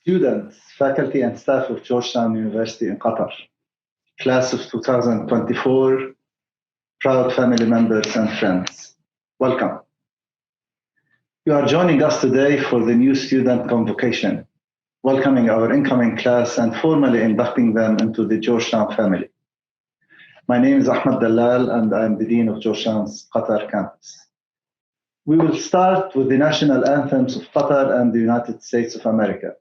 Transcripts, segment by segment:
Students, faculty and staff of Georgetown University in Qatar, class of 2024, proud family members and friends, welcome. You are joining us today for the new Student Convocation, welcoming our incoming class and formally inducting them into the Georgetown family. My name is Ahmed Dalal and I am the Dean of Georgetown's Qatar campus. We will start with the national anthems of Qatar and the United States of America.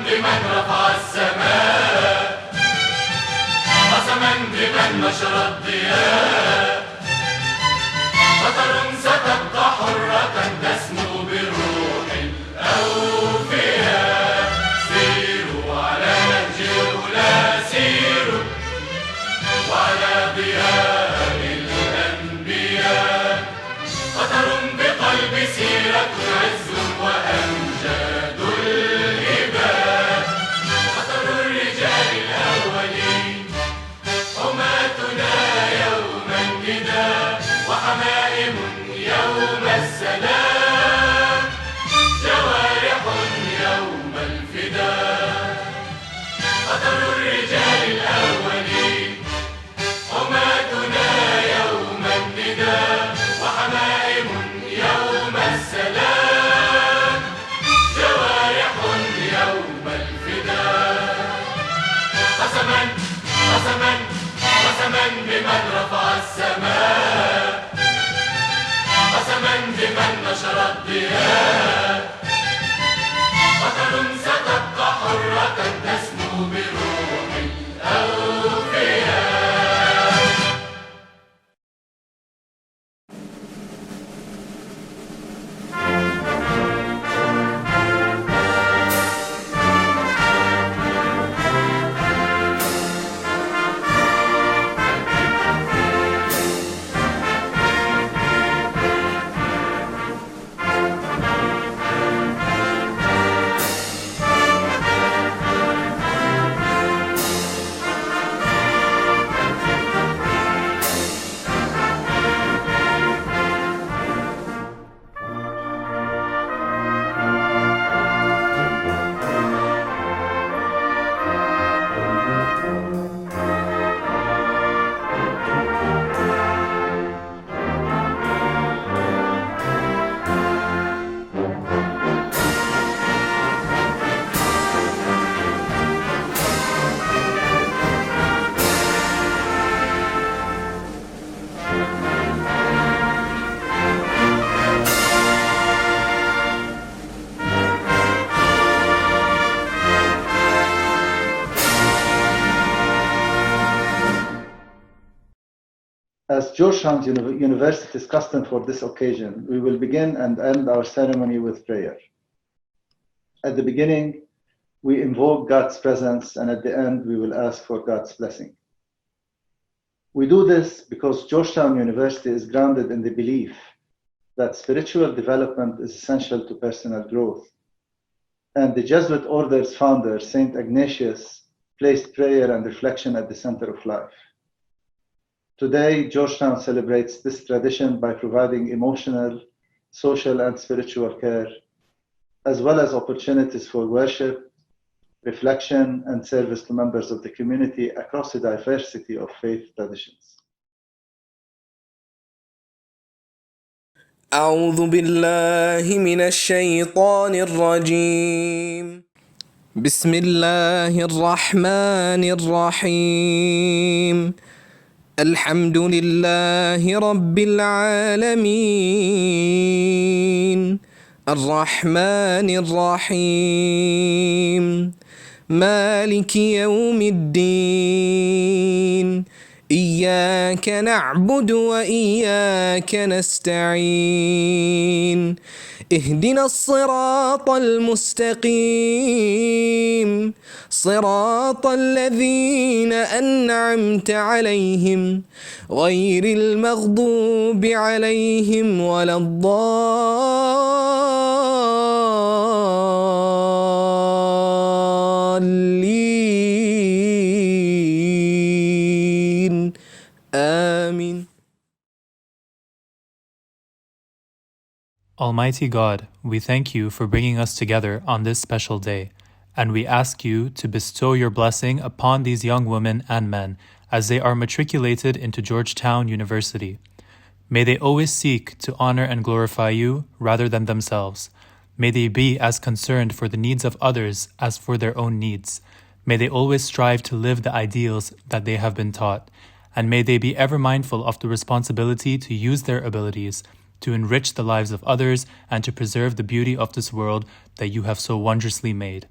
بمن رفع السماء قسما بمن نشر الضياء قطر ستبقى حرة تسمو بالروح الأوفياء سيروا على نهج الأولى سيروا وعلى ضياء الأنبياء قطر بقلب سيرة عز وأمجاد وحمائم يوم السلام جوارح يوم الفداء قطر الرجال الأولين حماتنا يوم النداء وحمائم يوم السلام جوارح يوم الفداء قسما قسما قسما بمن رفع السماء قسما بمن نشر الضياء قطر ستبقى حرة تسمو بروح الأوفياء As Georgetown University's custom for this occasion, we will begin and end our ceremony with prayer. At the beginning, we invoke God's presence, and at the end, we will ask for God's blessing. We do this because Georgetown University is grounded in the belief that spiritual development is essential to personal growth. And the Jesuit order's founder, Saint Ignatius, placed prayer and reflection at the center of life. Today, Georgetown celebrates this tradition by providing emotional, social, and spiritual care, as well as opportunities for worship, reflection, and service to members of the community across a diversity of faith traditions. أعوذ بالله من الشيطان الرجيم. بسم الله الرحمن الرحيم. الحمد لله رب العالمين الرحمن الرحيم مالك يوم الدين إياك نعبد وإياك نستعين اهدنا الصراط المستقيم صراط الذين أنعمت عليهم غير المغضوب عليهم ولا الضالين Almighty God, we thank you for bringing us together on this special day, and we ask you to bestow your blessing upon these young women and men as they are matriculated into Georgetown University. May they always seek to honor and glorify you rather than themselves. May they be as concerned for the needs of others as for their own needs. May they always strive to live the ideals that they have been taught, and may they be ever mindful of the responsibility to use their abilities to enrich the lives of others and to preserve the beauty of this world that you have so wondrously made.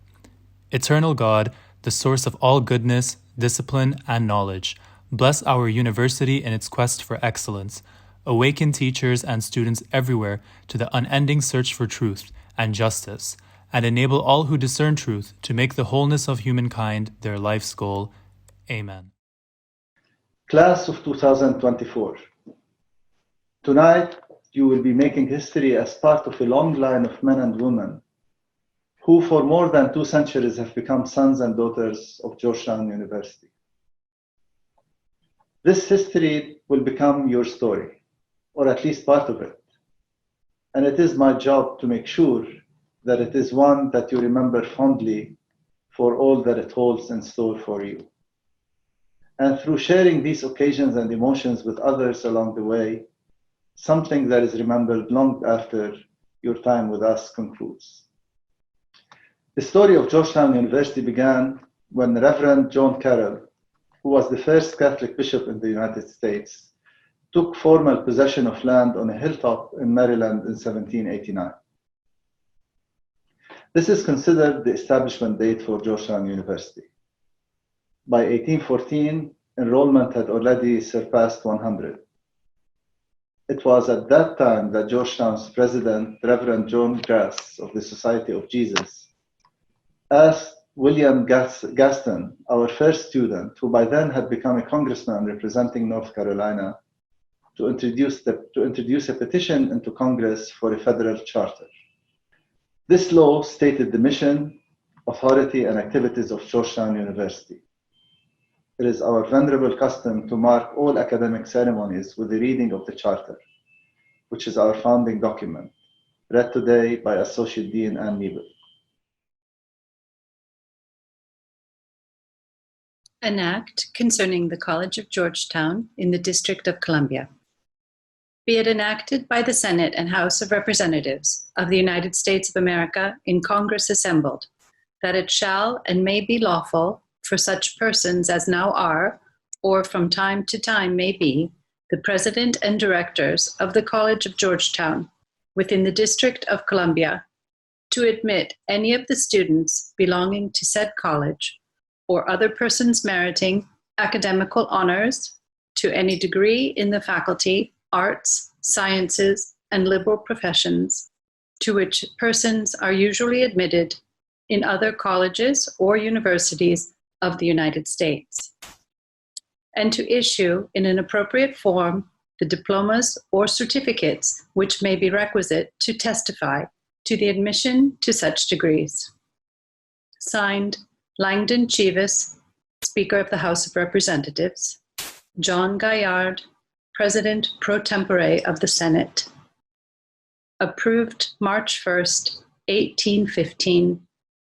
Eternal God, the source of all goodness, discipline, and knowledge, bless our university in its quest for excellence. Awaken teachers and students everywhere to the unending search for truth and justice, and enable all who discern truth to make the wholeness of humankind their life's goal. Amen. Class of 2024. Tonight, you will be making history as part of a long line of men and women who for more than 2 centuries have become sons and daughters of Georgetown University. This history will become your story, or at least part of it. And it is my job to make sure that it is one that you remember fondly for all that it holds in store for you. And through sharing these occasions and emotions with others along the way, something that is remembered long after your time with us concludes. The story of Georgetown University began when Reverend John Carroll, who was the first Catholic bishop in the United States, took formal possession of land on a hilltop in Maryland in 1789. This is considered the establishment date for Georgetown University. By 1814, enrollment had already surpassed 100. It was at that time that Georgetown's president, Reverend John Grass of the Society of Jesus, asked William Gaston, our first student, who by then had become a congressman representing North Carolina, to introduce a petition into Congress for a federal charter. This law stated the mission, authority, and activities of Georgetown University. It is our venerable custom to mark all academic ceremonies with the reading of the Charter, which is our founding document, read today by Associate Dean Ann Niebel. An act concerning the College of Georgetown in the District of Columbia. Be it enacted by the Senate and House of Representatives of the United States of America in Congress assembled, that it shall and may be lawful for such persons as now are, or from time to time may be, the President and Directors of the College of Georgetown within the District of Columbia, to admit any of the students belonging to said college, or other persons meriting academical honors to any degree in the faculty, arts, sciences, and liberal professions, to which persons are usually admitted in other colleges or universities of the United States, and to issue in an appropriate form the diplomas or certificates which may be requisite to testify to the admission to such degrees. Signed, Langdon Chivas, Speaker of the House of Representatives, John Gaillard, President pro tempore of the Senate. Approved March 1st, 1815,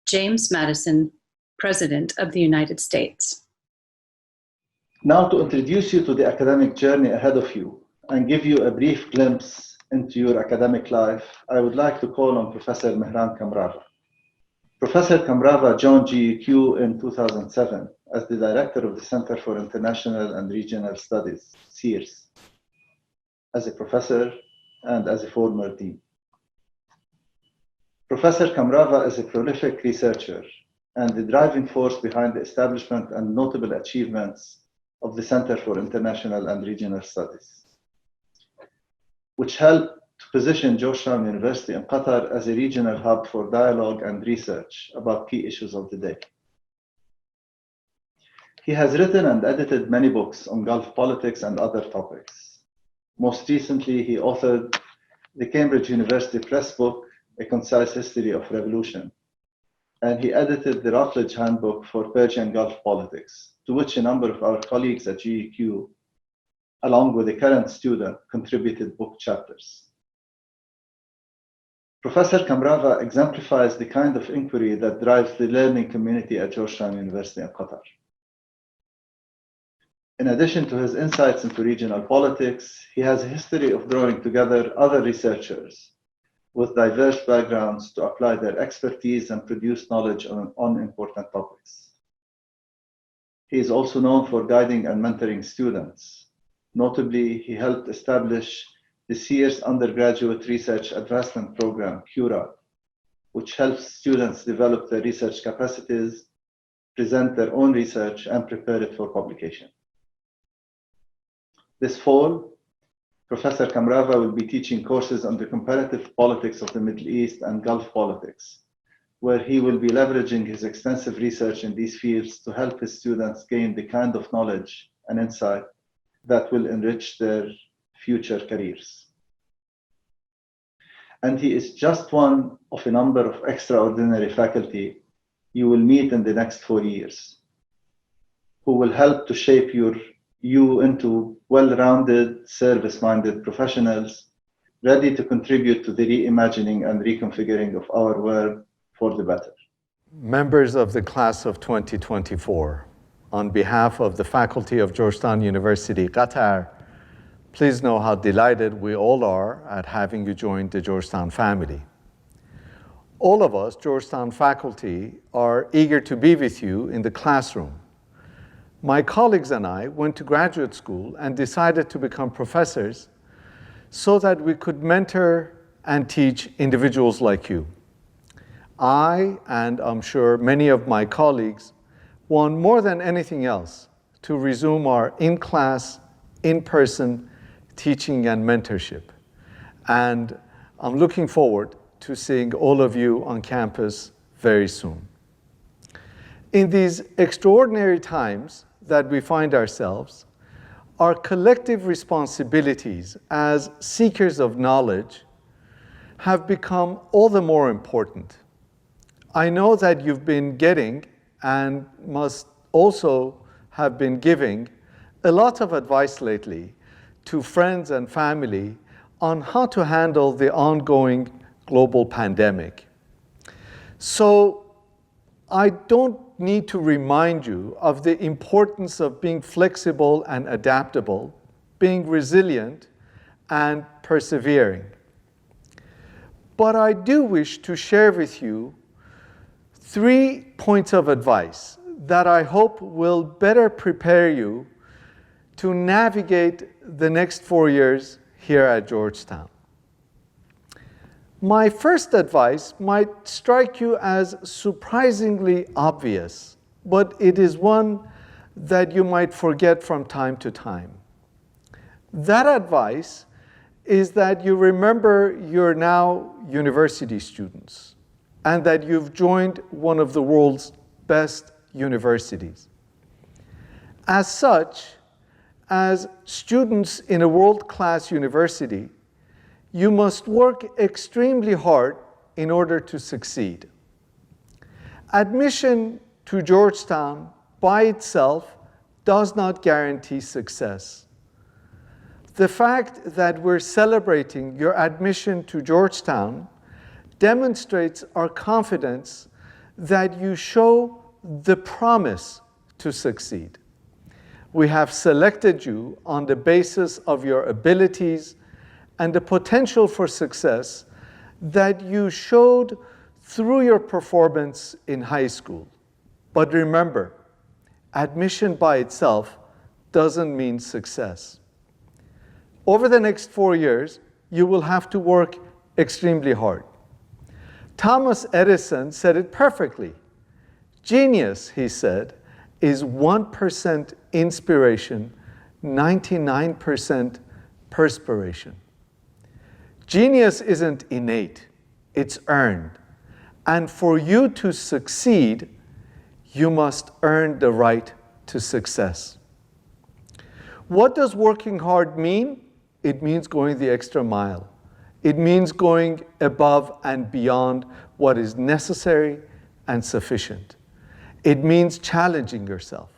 James Madison, President of the United States. Now to introduce you to the academic journey ahead of you and give you a brief glimpse into your academic life, I would like to call on Professor Mehran Kamrava. Professor Kamrava joined GEQ in 2007 as the Director of the Center for International and Regional Studies, CIRS, as a professor and as a former dean. Professor Kamrava is a prolific researcher and the driving force behind the establishment and notable achievements of the Center for International and Regional Studies, which helped to position Georgetown University in Qatar as a regional hub for dialogue and research about key issues of the day. He has written and edited many books on Gulf politics and other topics. Most recently, he authored the Cambridge University Press book, A Concise History of Revolution, and he edited the Routledge Handbook for Persian Gulf Politics, to which a number of our colleagues at GEQ, along with a current student, contributed book chapters. Professor Kamrava exemplifies the kind of inquiry that drives the learning community at Georgetown University in Qatar. In addition to his insights into regional politics, he has a history of drawing together other researchers with diverse backgrounds to apply their expertise and produce knowledge on important topics. He is also known for guiding and mentoring students. Notably, he helped establish the Sears Undergraduate Research Advancement Program, QRAD, which helps students develop their research capacities, present their own research, and prepare it for publication. This fall, Professor Kamrava will be teaching courses on the comparative politics of the Middle East and Gulf politics, where he will be leveraging his extensive research in these fields to help his students gain the kind of knowledge and insight that will enrich their future careers. And he is just one of a number of extraordinary faculty you will meet in the next 4 years, who will help to shape you into well-rounded, service-minded professionals ready to contribute to the reimagining and reconfiguring of our world for the better. Members of the class of 2024, on behalf of the faculty of Georgetown University, Qatar, please know how delighted we all are at having you join the Georgetown family. All of us, Georgetown faculty, are eager to be with you in the classroom. My colleagues and I went to graduate school and decided to become professors so that we could mentor and teach individuals like you. I, and I'm sure many of my colleagues, want more than anything else to resume our in-class, in-person teaching and mentorship. And I'm looking forward to seeing all of you on campus very soon. In these extraordinary times that we find ourselves, our collective responsibilities as seekers of knowledge have become all the more important. I know that you've been getting and must also have been giving a lot of advice lately to friends and family on how to handle the ongoing global pandemic. So I don't need to remind you of the importance of being flexible and adaptable, being resilient and persevering. But I do wish to share with you 3 points of advice that I hope will better prepare you to navigate the next 4 years here at Georgetown. My first advice might strike you as surprisingly obvious, but it is one that you might forget from time to time. That advice is that you remember you're now university students and that you've joined one of the world's best universities. As such, as students in a world-class university, you must work extremely hard in order to succeed. Admission to Georgetown by itself does not guarantee success. The fact that we're celebrating your admission to Georgetown demonstrates our confidence that you show the promise to succeed. We have selected you on the basis of your abilities and the potential for success that you showed through your performance in high school. But remember, admission by itself doesn't mean success. Over the next 4 years, you will have to work extremely hard. Thomas Edison said it perfectly. Genius, he said, is 1% inspiration, 99% perspiration. Genius isn't innate, it's earned. And for you to succeed, you must earn the right to success. What does working hard mean? It means going the extra mile. It means going above and beyond what is necessary and sufficient. It means challenging yourself.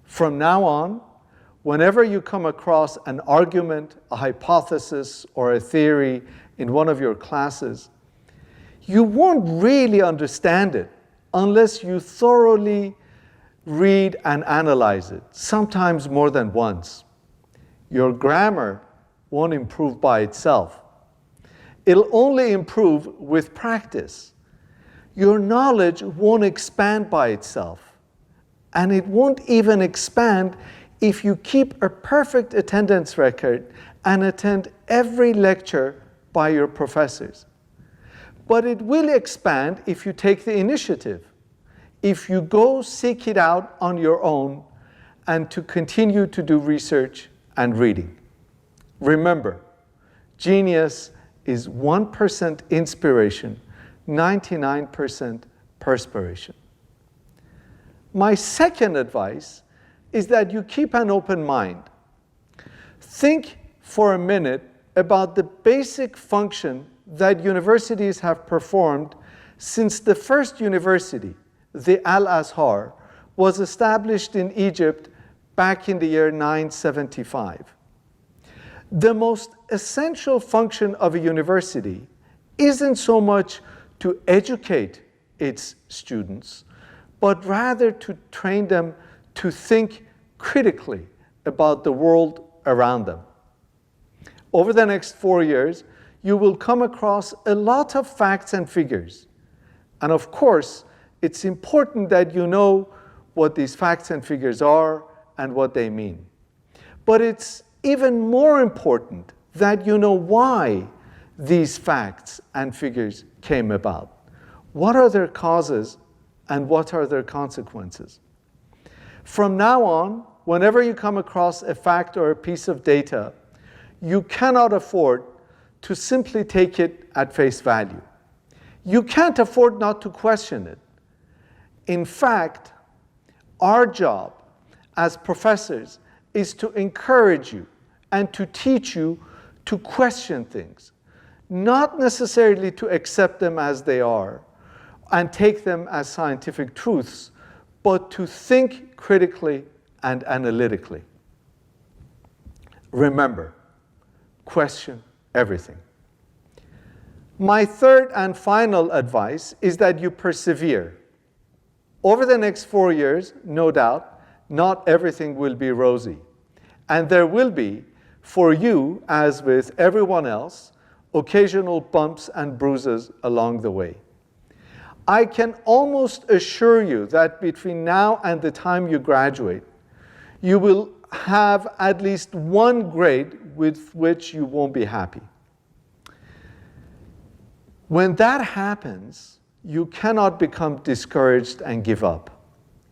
From now on, whenever you come across an argument, a hypothesis, or a theory in one of your classes, you won't really understand it unless you thoroughly read and analyze it, sometimes more than once. Your grammar won't improve by itself. It'll only improve with practice. Your knowledge won't expand by itself, and it won't even expand if you keep a perfect attendance record and attend every lecture by your professors. But it will expand if you take the initiative, if you go seek it out on your own and to continue to do research and reading. Remember, genius is 1% inspiration, 99% perspiration. My second advice is that you keep an open mind. Think for a minute about the basic function that universities have performed since the first university, the Al-Azhar, was established in Egypt back in the year 975. The most essential function of a university isn't so much to educate its students, but rather to train them to think critically about the world around them. Over the next 4 years, you will come across a lot of facts and figures. And of course, it's important that you know what these facts and figures are and what they mean. But it's even more important that you know why these facts and figures came about. What are their causes and what are their consequences? From now on, whenever you come across a fact or a piece of data, you cannot afford to simply take it at face value. You can't afford not to question it. In fact, our job as professors is to encourage you and to teach you to question things, not necessarily to accept them as they are and take them as scientific truths, but to think critically and analytically. Remember, question everything. My third and final advice is that you persevere. Over the next 4 years, no doubt, not everything will be rosy. And there will be, for you, as with everyone else, occasional bumps and bruises along the way. I can almost assure you that between now and the time you graduate, you will have at least one grade with which you won't be happy. When that happens, you cannot become discouraged and give up.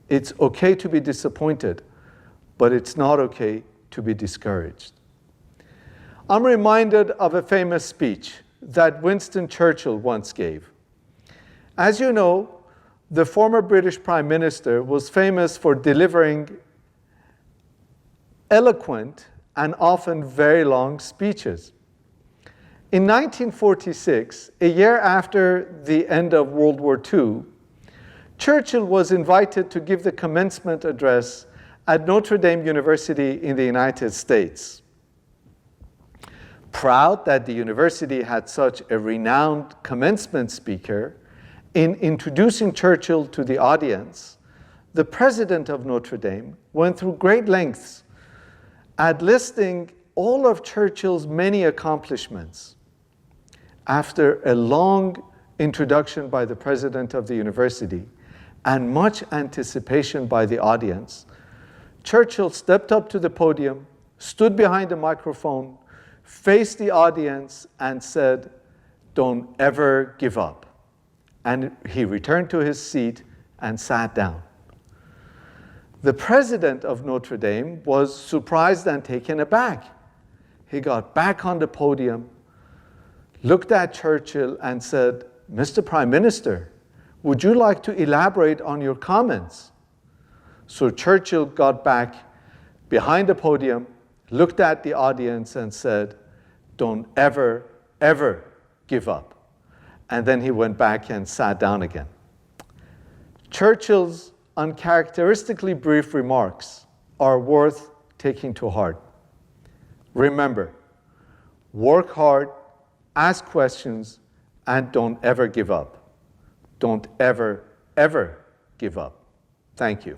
It's okay to be disappointed, but it's not okay to be discouraged. I'm reminded of a famous speech that Winston Churchill once gave. As you know, the former British Prime Minister was famous for delivering eloquent and often very long speeches. In 1946, a year after the end of World War II, Churchill was invited to give the commencement address at Notre Dame University in the United States. Proud that the university had such a renowned commencement speaker, in introducing Churchill to the audience, the president of Notre Dame went through great lengths at listing all of Churchill's many accomplishments. After a long introduction by the president of the university and much anticipation by the audience, Churchill stepped up to the podium, stood behind the microphone, faced the audience, and said, "Don't ever give up." And he returned to his seat and sat down. The president of Notre Dame was surprised and taken aback. He got back on the podium, looked at Churchill and said, "Mr. Prime Minister, would you like to elaborate on your comments?" So Churchill got back behind the podium, looked at the audience and said, "Don't ever, ever give up." And then he went back and sat down again. Churchill's uncharacteristically brief remarks are worth taking to heart. Remember, work hard, ask questions, and don't ever give up. Don't ever, ever give up. Thank you.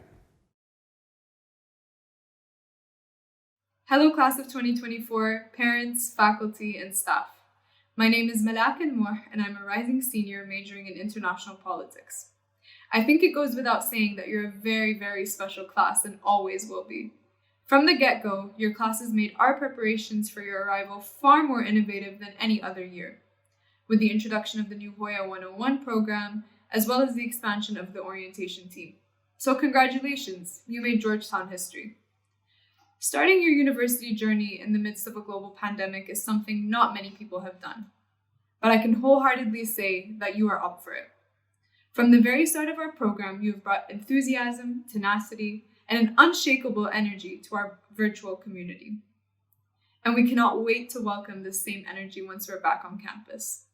Hello, class of 2024, parents, faculty, and staff. My name is Malak Al-Muh, and I'm a rising senior majoring in international politics. I think it goes without saying that you're a very, very special class and always will be. From the get-go, your classes made our preparations for your arrival far more innovative than any other year, with the introduction of the new Hoya 101 program, as well as the expansion of the orientation team. So congratulations, you made Georgetown history. Starting your university journey in the midst of a global pandemic is something not many people have done, but I can wholeheartedly say that you are up for it. From the very start of our program, you have brought enthusiasm, tenacity, and an unshakable energy to our virtual community. And we cannot wait to welcome this same energy once we're back on campus.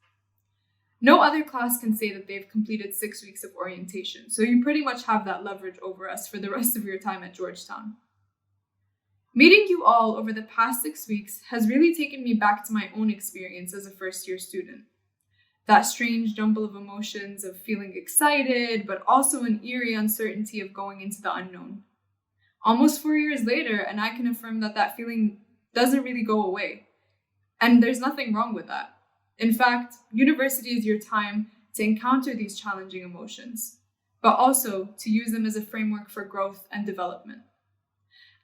No other class can say that they've completed 6 weeks of orientation, so you pretty much have that leverage over us for the rest of your time at Georgetown. Meeting you all over the past 6 weeks has really taken me back to my own experience as a first-year student. That strange jumble of emotions of feeling excited, but also an eerie uncertainty of going into the unknown. Almost 4 years later, and I can affirm that that feeling doesn't really go away. And there's nothing wrong with that. In fact, university is your time to encounter these challenging emotions, but also to use them as a framework for growth and development.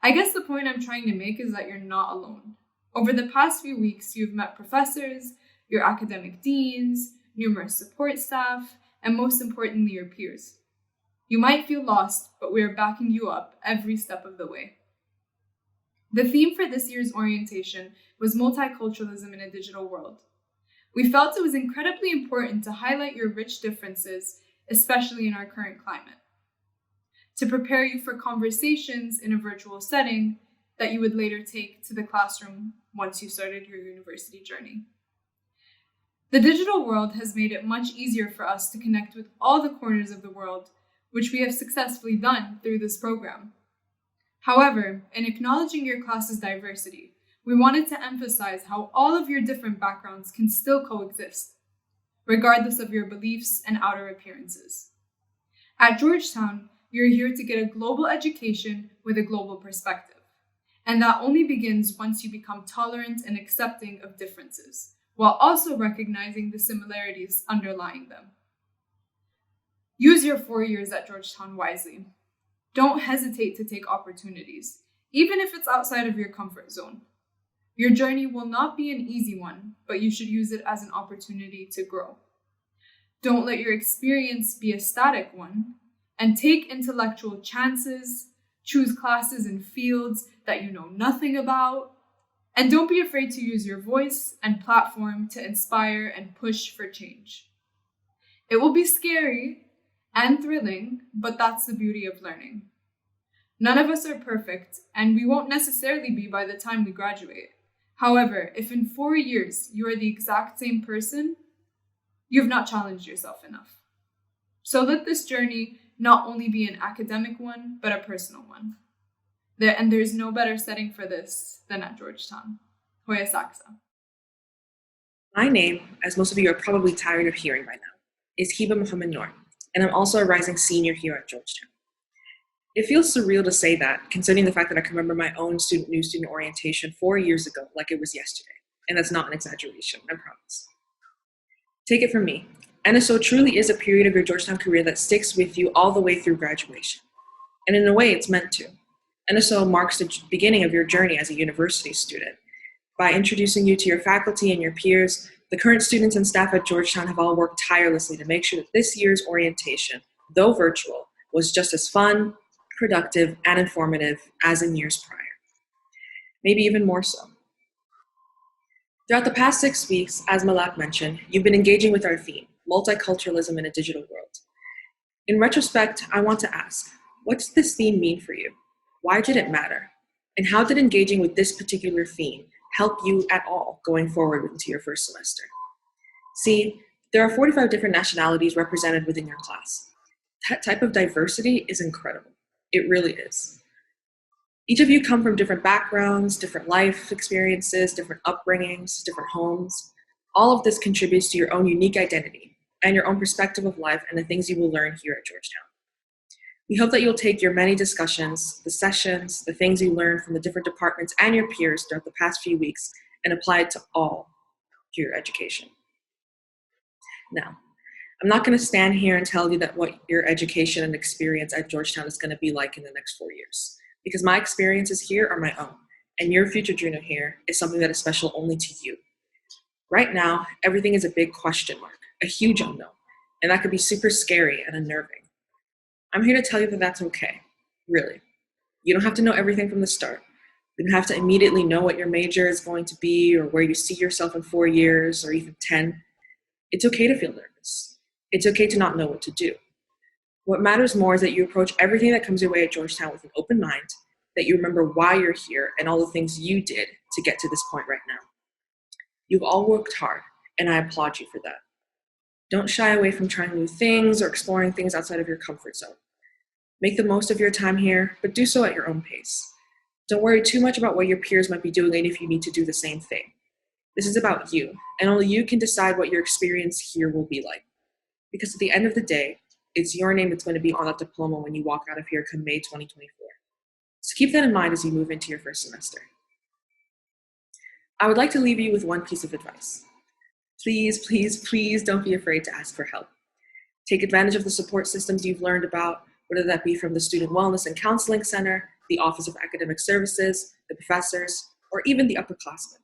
I guess the point I'm trying to make is that you're not alone. Over the past few weeks, you've met professors, your academic deans, numerous support staff, and most importantly, your peers. You might feel lost, but we are backing you up every step of the way. The theme for this year's orientation was multiculturalism in a digital world. We felt it was incredibly important to highlight your rich differences, especially in our current climate, to prepare you for conversations in a virtual setting that you would later take to the classroom once you started your university journey. The digital world has made it much easier for us to connect with all the corners of the world, which we have successfully done through this program. However, in acknowledging your class's diversity, we wanted to emphasize how all of your different backgrounds can still coexist, regardless of your beliefs and outer appearances. At Georgetown, you're here to get a global education with a global perspective, and that only begins once you become tolerant and accepting of differences, while also recognizing the similarities underlying them. Use your 4 years at Georgetown wisely. Don't hesitate to take opportunities, even if it's outside of your comfort zone. Your journey will not be an easy one, but you should use it as an opportunity to grow. Don't let your experience be a static one, and take intellectual chances, choose classes in fields that you know nothing about, and don't be afraid to use your voice and platform to inspire and push for change. It will be scary and thrilling, but that's the beauty of learning. None of us are perfect, and we won't necessarily be by the time we graduate. However, if in 4 years you are the exact same person, you've not challenged yourself enough. So let this journey not only be an academic one, but a personal one. There's no better setting for this than at Georgetown. Hoya Saksa. My name, as most of you are probably tired of hearing by now, is Hiba Muhammad Noor, and I'm also a rising senior here at Georgetown. It feels surreal to say that, considering the fact that I can remember my own new student orientation 4 years ago like it was yesterday, and that's not an exaggeration, I promise. Take it from me, NSO truly is a period of your Georgetown career that sticks with you all the way through graduation. And in a way, it's meant to. NSO marks the beginning of your journey as a university student. By introducing you to your faculty and your peers, the current students and staff at Georgetown have all worked tirelessly to make sure that this year's orientation, though virtual, was just as fun, productive, and informative as in years prior. Maybe even more so. Throughout the past 6 weeks, as Malak mentioned, you've been engaging with our theme, multiculturalism in a digital world. In retrospect, I want to ask, what does this theme mean for you? Why did it matter? And how did engaging with this particular theme help you at all going forward into your first semester? See, there are 45 different nationalities represented within your class. That type of diversity is incredible. It really is. Each of you come from different backgrounds, different life experiences, different upbringings, different homes. All of this contributes to your own unique identity and your own perspective of life and the things you will learn here at Georgetown. We hope that you'll take your many discussions, the sessions, the things you learned from the different departments and your peers throughout the past few weeks and apply it to all your education. Now, I'm not going to stand here and tell you that what your education and experience at Georgetown is going to be like in the next 4 years, because my experiences here are my own, and your future journey here is something that is special only to you. Right now, everything is a big question mark, a huge unknown, and that could be super scary and unnerving. I'm here to tell you that that's okay, really. You don't have to know everything from the start. You don't have to immediately know what your major is going to be or where you see yourself in 4 years or even 10. It's okay to feel nervous. It's okay to not know what to do. What matters more is that you approach everything that comes your way at Georgetown with an open mind, that you remember why you're here and all the things you did to get to this point right now. You've all worked hard, and I applaud you for that. Don't shy away from trying new things or exploring things outside of your comfort zone. Make the most of your time here, but do so at your own pace. Don't worry too much about what your peers might be doing and if you need to do the same thing. This is about you, and only you can decide what your experience here will be like. Because at the end of the day, it's your name that's going to be on that diploma when you walk out of here come May 2024. So keep that in mind as you move into your first semester. I would like to leave you with one piece of advice. Please, please, please don't be afraid to ask for help. Take advantage of the support systems you've learned about, whether that be from the Student Wellness and Counseling Center, the Office of Academic Services, the professors, or even the upperclassmen.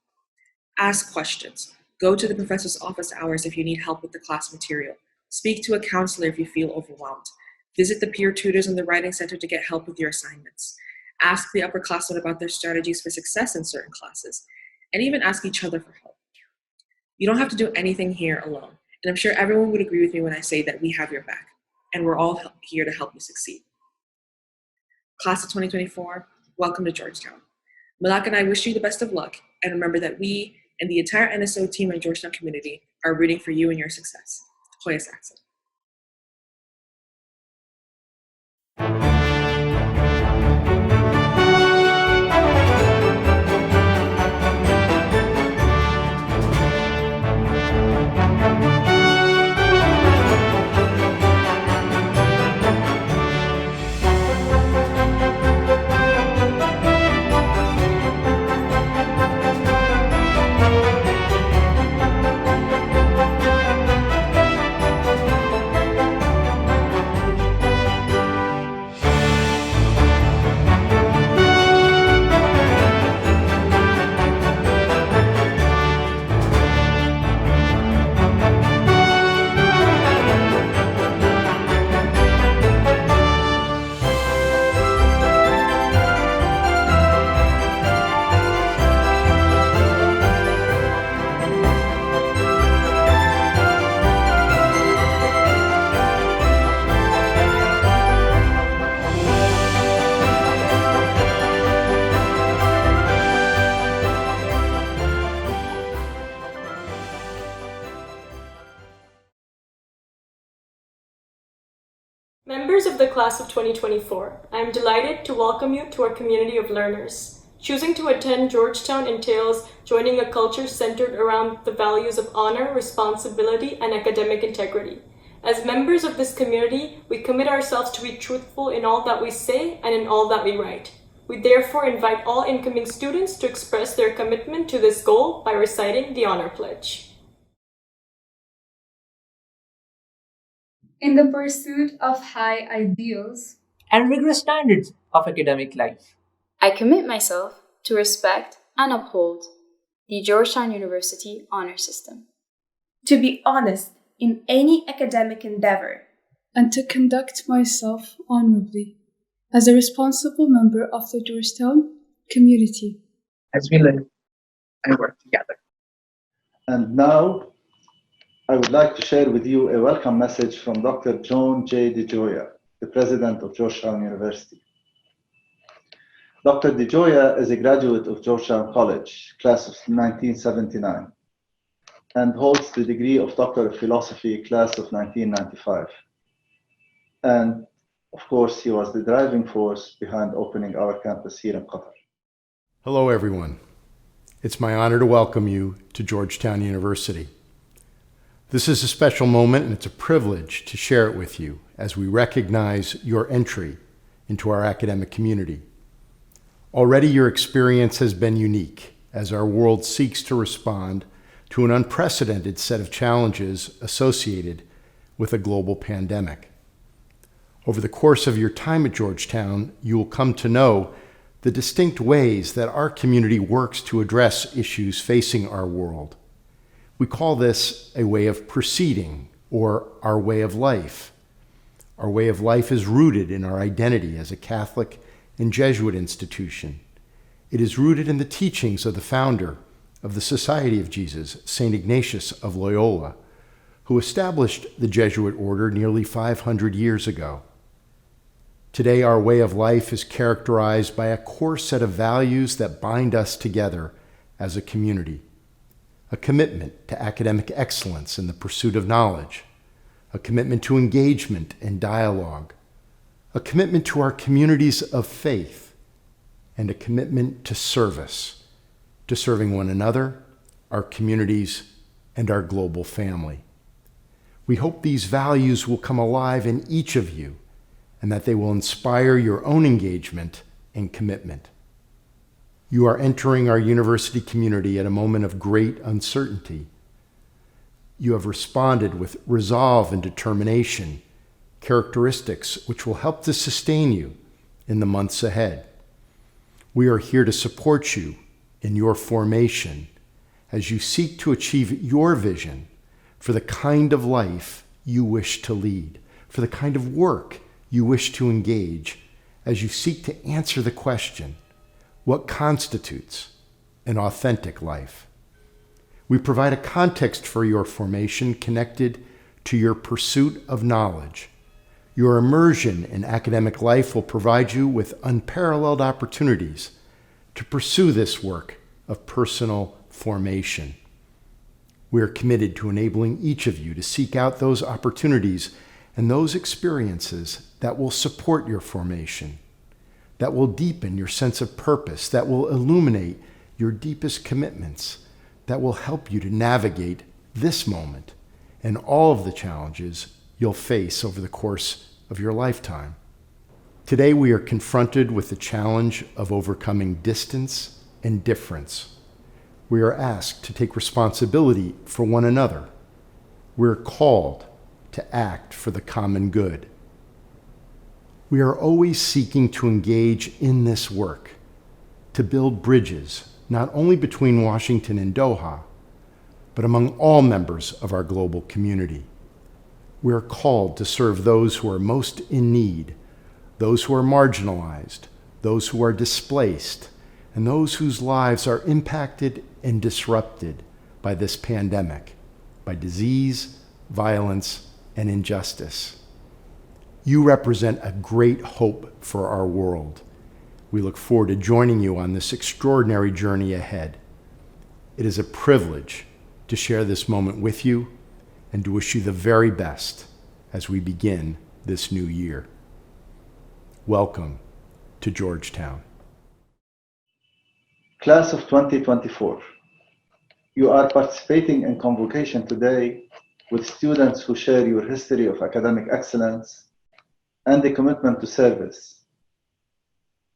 Ask questions. Go to the professor's office hours if you need help with the class material. Speak to a counselor if you feel overwhelmed. Visit the peer tutors in the Writing Center to get help with your assignments. Ask the upperclassmen about their strategies for success in certain classes, and even ask each other for help. You don't have to do anything here alone, and I'm sure everyone would agree with me when I say that we have your back, and we're all here to help you succeed. Class of 2024, welcome to Georgetown. Malak and I wish you the best of luck, and remember that we and the entire NSO team and Georgetown community are rooting for you and your success. Hoya Saxon. Members of the class of 2024, I am delighted to welcome you to our community of learners. Choosing to attend Georgetown entails joining a culture centered around the values of honor, responsibility, and academic integrity. As members of this community, we commit ourselves to be truthful in all that we say and in all that we write. We therefore invite all incoming students to express their commitment to this goal by reciting the Honor Pledge. In the pursuit of high ideals and rigorous standards of academic life, I commit myself to respect and uphold the Georgetown University honor system, to be honest in any academic endeavor, and to conduct myself honorably as a responsible member of the Georgetown community as we live and work together. And now, I would like to share with you a welcome message from Dr. John J. DeGioia, the president of Georgetown University. Dr. DeGioia is a graduate of Georgetown College, class of 1979, and holds the degree of Doctor of Philosophy, class of 1995. And of course, he was the driving force behind opening our campus here in Qatar. Hello, everyone. It's my honor to welcome you to Georgetown University. This is a special moment, and it's a privilege to share it with you as we recognize your entry into our academic community. Already your experience has been unique as our world seeks to respond to an unprecedented set of challenges associated with a global pandemic. Over the course of your time at Georgetown, you will come to know the distinct ways that our community works to address issues facing our world. We call this a way of proceeding, or our way of life. Our way of life is rooted in our identity as a Catholic and Jesuit institution. It is rooted in the teachings of the founder of the Society of Jesus, St. Ignatius of Loyola, who established the Jesuit order nearly 500 years ago. Today, our way of life is characterized by a core set of values that bind us together as a community. A commitment to academic excellence in the pursuit of knowledge, a commitment to engagement and dialogue, a commitment to our communities of faith, and a commitment to service, to serving one another, our communities, and our global family. We hope these values will come alive in each of you and that they will inspire your own engagement and commitment. You are entering our university community at a moment of great uncertainty. You have responded with resolve and determination, characteristics which will help to sustain you in the months ahead. We are here to support you in your formation as you seek to achieve your vision for the kind of life you wish to lead, for the kind of work you wish to engage, as you seek to answer the question, what constitutes an authentic life? We provide a context for your formation connected to your pursuit of knowledge. Your immersion in academic life will provide you with unparalleled opportunities to pursue this work of personal formation. We are committed to enabling each of you to seek out those opportunities and those experiences that will support your formation, that will deepen your sense of purpose, that will illuminate your deepest commitments, that will help you to navigate this moment and all of the challenges you'll face over the course of your lifetime. Today, we are confronted with the challenge of overcoming distance and difference. We are asked to take responsibility for one another. We're called to act for the common good. We are always seeking to engage in this work, to build bridges, not only between Washington and Doha, but among all members of our global community. We are called to serve those who are most in need, those who are marginalized, those who are displaced, and those whose lives are impacted and disrupted by this pandemic, by disease, violence, and injustice. You represent a great hope for our world. We look forward to joining you on this extraordinary journey ahead. It is a privilege to share this moment with you and to wish you the very best as we begin this new year. Welcome to Georgetown. Class of 2024, you are participating in convocation today with students who share your history of academic excellence and a commitment to service,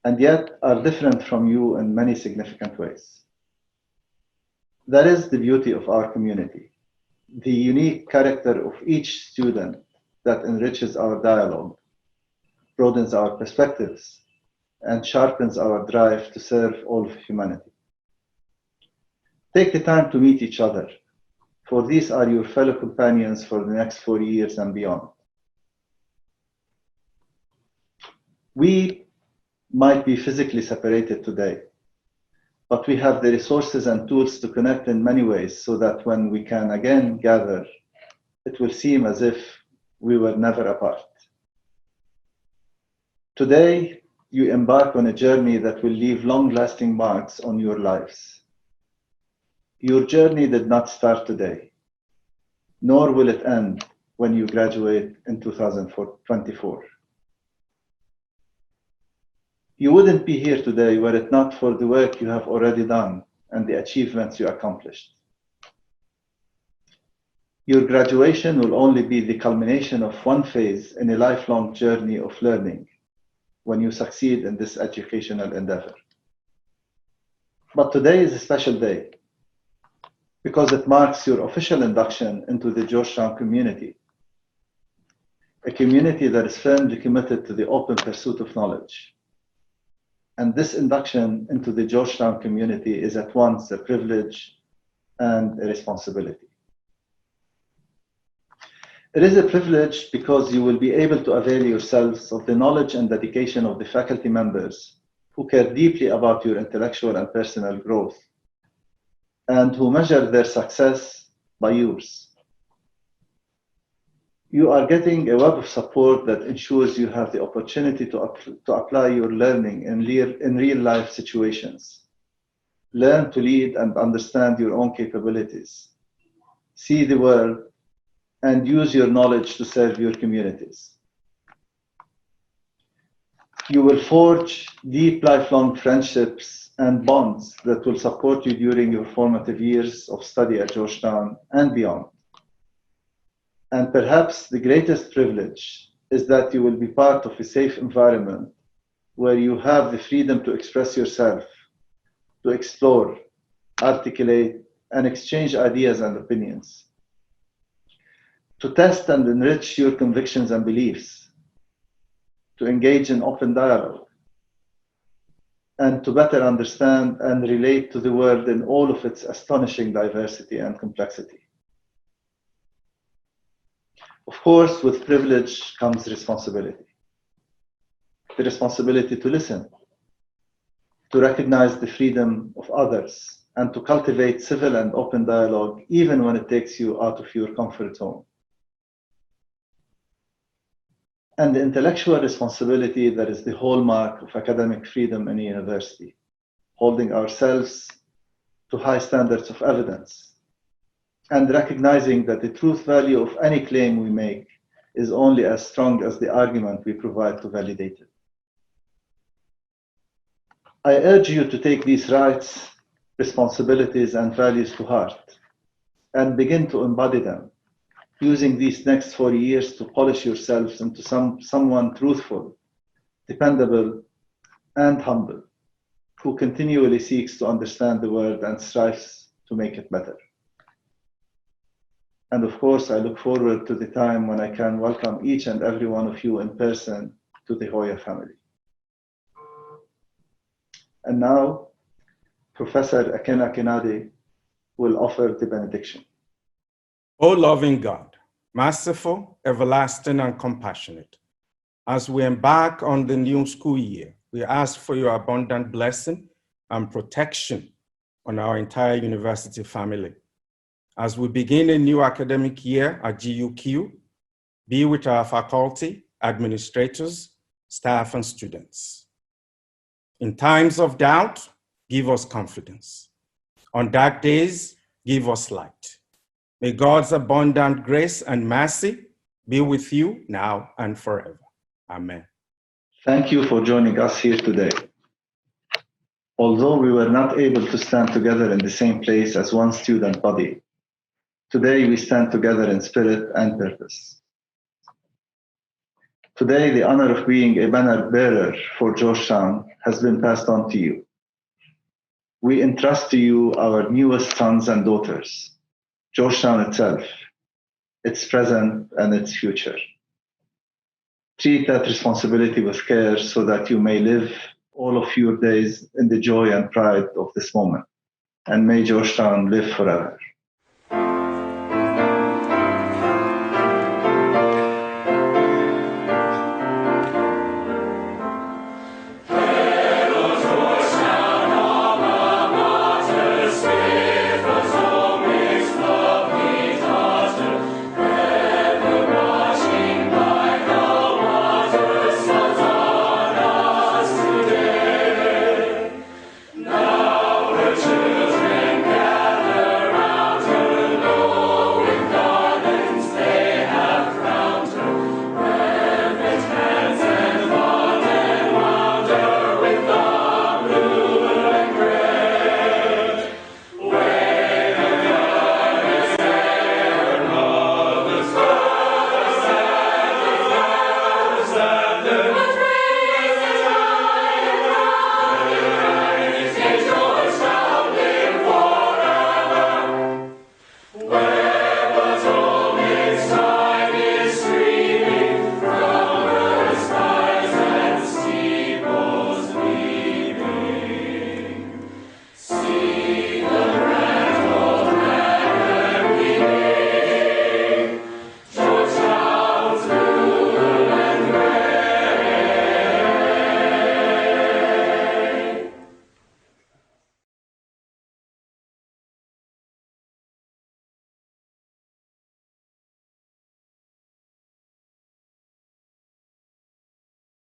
and yet are different from you in many significant ways. That is the beauty of our community, the unique character of each student that enriches our dialogue, broadens our perspectives, and sharpens our drive to serve all of humanity. Take the time to meet each other, for these are your fellow companions for the next 4 years and beyond. We might be physically separated today, but we have the resources and tools to connect in many ways so that when we can again gather, it will seem as if we were never apart. Today, you embark on a journey that will leave long-lasting marks on your lives. Your journey did not start today, nor will it end when you graduate in 2024. You wouldn't be here today were it not for the work you have already done and the achievements you accomplished. Your graduation will only be the culmination of one phase in a lifelong journey of learning when you succeed in this educational endeavor. But today is a special day because it marks your official induction into the Georgetown community, a community that is firmly committed to the open pursuit of knowledge. And this induction into the Georgetown community is at once a privilege and a responsibility. It is a privilege because you will be able to avail yourselves of the knowledge and dedication of the faculty members who care deeply about your intellectual and personal growth, and who measure their success by yours. You are getting a web of support that ensures you have the opportunity to apply your learning in real life situations. Learn to lead and understand your own capabilities. See the world and use your knowledge to serve your communities. You will forge deep lifelong friendships and bonds that will support you during your formative years of study at Georgetown and beyond. And perhaps the greatest privilege is that you will be part of a safe environment where you have the freedom to express yourself, to explore, articulate, and exchange ideas and opinions, to test and enrich your convictions and beliefs, to engage in open dialogue, and to better understand and relate to the world in all of its astonishing diversity and complexity. Of course, with privilege comes responsibility. The responsibility to listen, to recognize the freedom of others, and to cultivate civil and open dialogue, even when it takes you out of your comfort zone. And the intellectual responsibility that is the hallmark of academic freedom in a university, holding ourselves to high standards of evidence, and recognizing that the truth value of any claim we make is only as strong as the argument we provide to validate it. I urge you to take these rights, responsibilities, and values to heart and begin to embody them, using these next 4 years to polish yourselves into someone truthful, dependable, and humble, who continually seeks to understand the world and strives to make it better. And of course, I look forward to the time when I can welcome each and every one of you in person to the Hoya family. And now, Professor Akin Akinade will offer the benediction. O loving God, merciful, everlasting, and compassionate, as we embark on the new school year, we ask for your abundant blessing and protection on our entire university family. As we begin a new academic year at GUQ, be with our faculty, administrators, staff, and students. In times of doubt, give us confidence. On dark days, give us light. May God's abundant grace and mercy be with you now and forever. Amen. Thank you for joining us here today. Although we were not able to stand together in the same place as one student body, today we stand together in spirit and purpose. Today, the honor of being a banner bearer for Georgetown has been passed on to you. We entrust to you our newest sons and daughters, Georgetown itself, its present and its future. Treat that responsibility with care so that you may live all of your days in the joy and pride of this moment. And may Georgetown live forever.